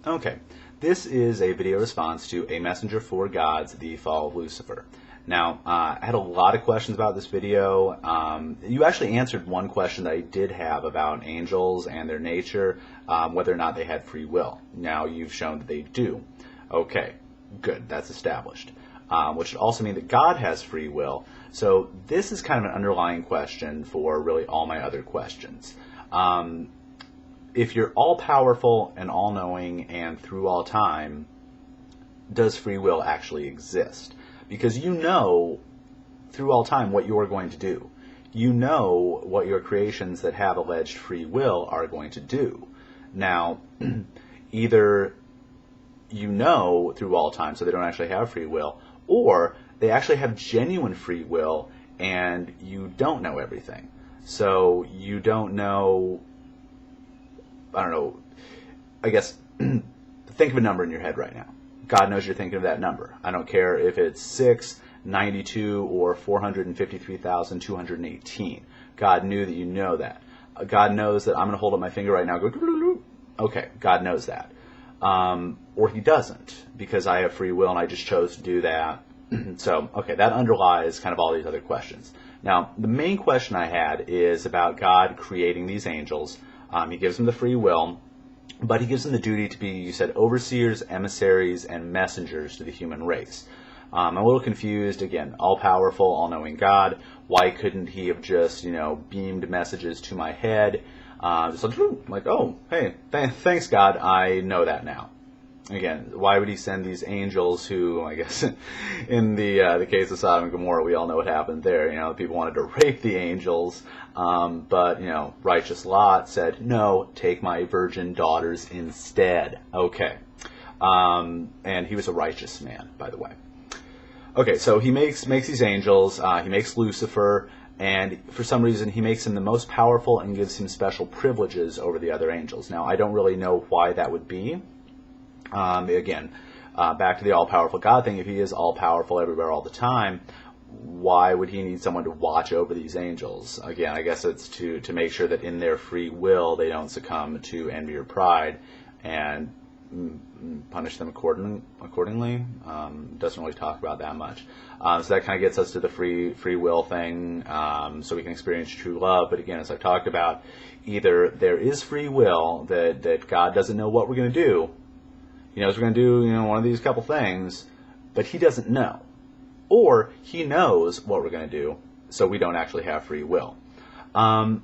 Okay, this is a video response to A Messenger for Gods, The Fall of Lucifer. Now, I had a lot of questions about this video. You actually answered one question that I did have about angels and their nature, whether or not they had free will. Now, you've shown that they do. Okay, good, that's established. Which would also mean that God has free will. So this is kind of an underlying question for really all my other questions. If you're all-powerful and all-knowing and through all time, does free will actually exist? Because you know through all time what you're going to do. You know what your creations that have alleged free will are going to do. Now, either you know through all time so they don't actually have free will, or they actually have genuine free will and you don't know everything. So you don't know, I don't know, I guess, think of a number in your head right now. God knows you're thinking of that number. I don't care if it's 6, 92, or 453,218. God knew that you know that. God knows that I'm going to hold up my finger right now. Go, okay, God knows that. Or he doesn't, because I have free will and I just chose to do that. So, okay, that underlies kind of all these other questions. Now, the main question I had is about God creating these angels. He gives them the free will, but he gives them the duty to be, you said, overseers, emissaries, and messengers to the human race. I'm a little confused. Again, all-powerful, all-knowing God. Why couldn't he have just, beamed messages to my head? Just like, oh, hey, thanks, God. I know that now. Again, why would he send these angels who, I guess, in the case of Sodom and Gomorrah, we all know what happened there. People wanted to rape the angels, but, righteous Lot said, no, take my virgin daughters instead. Okay. And he was a righteous man, by the way. Okay, so he makes these angels, he makes Lucifer, and for some reason he makes him the most powerful and gives him special privileges over the other angels. Now, I don't really know why that would be. Again, back to the all-powerful God thing, if he is all-powerful everywhere all the time, why would he need someone to watch over these angels? Again, I guess it's to make sure that in their free will they don't succumb to envy or pride and punish them accordingly. Doesn't really talk about that much. So that kind of gets us to the free will thing, so we can experience true love. But again, as I've talked about, either there is free will that God doesn't know what we're going to do. He knows we're going to do, one of these couple things, but he doesn't know. Or he knows what we're going to do, so we don't actually have free will. I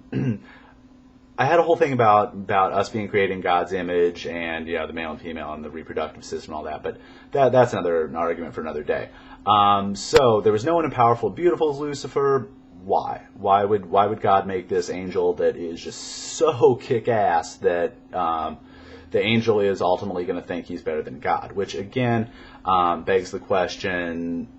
had a whole thing about us being created in God's image and, the male and female and the reproductive system and all that, but that's an argument for another day. So there was no one as powerful and beautiful as Lucifer. Why? Why would God make this angel that is just so kick-ass that the angel is ultimately going to think he's better than God, which again begs the question,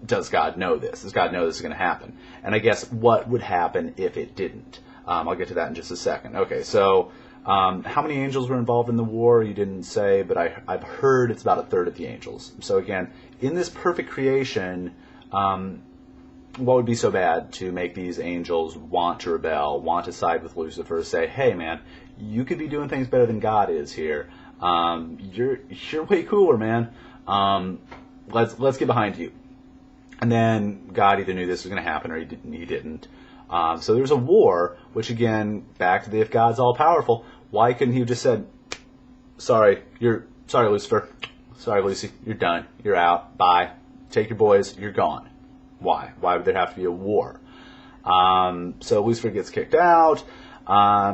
does God know this? Does God know this is going to happen? And I guess what would happen if it didn't? I'll get to that in just a second. Okay, so how many angels were involved in the war? You didn't say, but I've heard it's about a third of the angels. So again, in this perfect creation, what would be so bad to make these angels want to rebel, want to side with Lucifer, say, hey man, you could be doing things better than God is here. You're way cooler, man. Let's get behind you. And then God either knew this was going to happen or he didn't. So there's a war, which again, back to the if God's all powerful, why couldn't he have just said, sorry Lucifer, sorry Lucy, you're done, you're out, bye, take your boys, you're gone. Why? Why would there have to be a war? So Lucifer gets kicked out,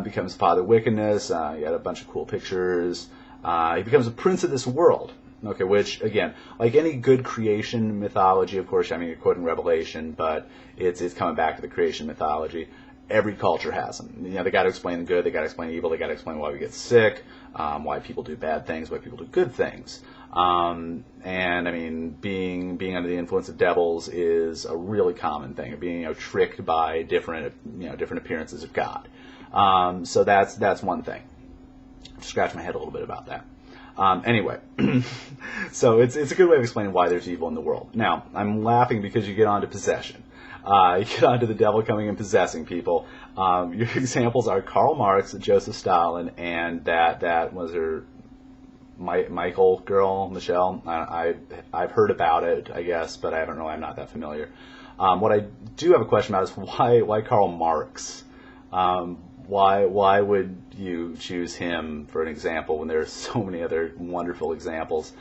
becomes father of wickedness. He had a bunch of cool pictures. He becomes a prince of this world. Okay, which again, like any good creation mythology, of course, you're quoting Revelation, but it's coming back to the creation mythology. Every culture has them. They got to explain the good, they got to explain evil, they got to explain why we get sick, why people do bad things, why people do good things. And being under the influence of devils is a really common thing. Being tricked by different appearances of God. So that's one thing. Scratch my head a little bit about that. Anyway, so it's a good way of explaining why there's evil in the world. Now, I'm laughing because you get on to possession. You get on to the devil coming and possessing people. Your examples are Karl Marx, Joseph Stalin, and that was her Michael girl, Michelle. I've heard about it, I guess, but I'm not that familiar. What I do have a question about is why Karl Marx? Why would you choose him for an example when there's so many other wonderful examples?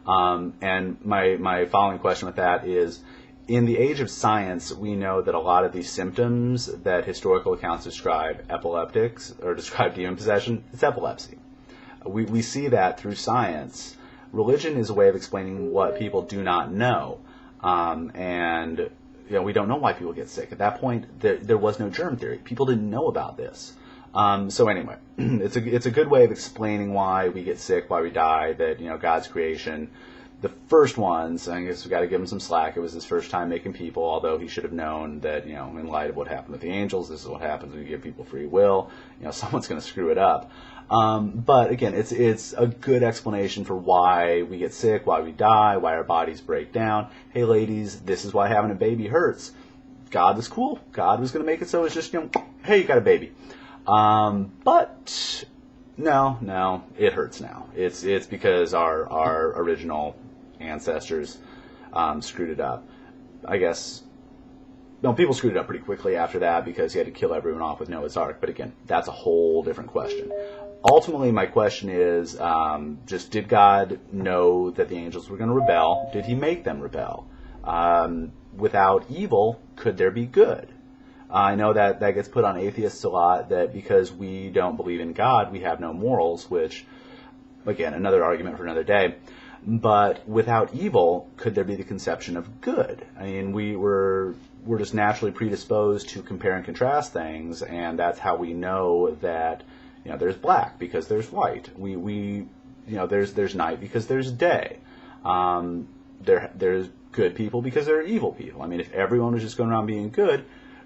And my following question with that is, in the age of science, we know that a lot of these symptoms that historical accounts describe epileptics or describe demon possession, it's epilepsy. We see that through science. Religion is a way of explaining what people do not know. And we don't know why people get sick. At that point, there was no germ theory. People didn't know about this. So anyway, it's a good way of explaining why we get sick, why we die, that, God's creation. The first ones, I guess we got to give him some slack. It was his first time making people, although he should have known that, in light of what happened with the angels, this is what happens when you give people free will. Someone's going to screw it up. But again, it's a good explanation for why we get sick, why we die, why our bodies break down. Hey, ladies, this is why having a baby hurts. God was cool. God was going to make it so it's just, hey, you got a baby. But no, it hurts now. It's because our original ancestors screwed it up. I guess, people screwed it up pretty quickly after that because he had to kill everyone off with Noah's Ark. But again, that's a whole different question. Ultimately, my question is, just did God know that the angels were going to rebel? Did he make them rebel? Without evil, could there be good? I know that gets put on atheists a lot, that because we don't believe in God, we have no morals, which, again, another argument for another day. But without evil, could there be the conception of good? I mean, we're just naturally predisposed to compare and contrast things, and that's how we know that, there's black because there's white. There's night because there's day. There's good people because there are evil people. I mean, if everyone was just going around being good,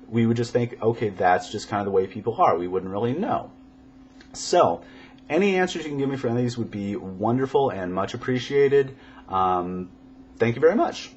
we would just think, okay, that's just kind of the way people are. We wouldn't really know. So, any answers you can give me for any of these would be wonderful and much appreciated. Thank you very much.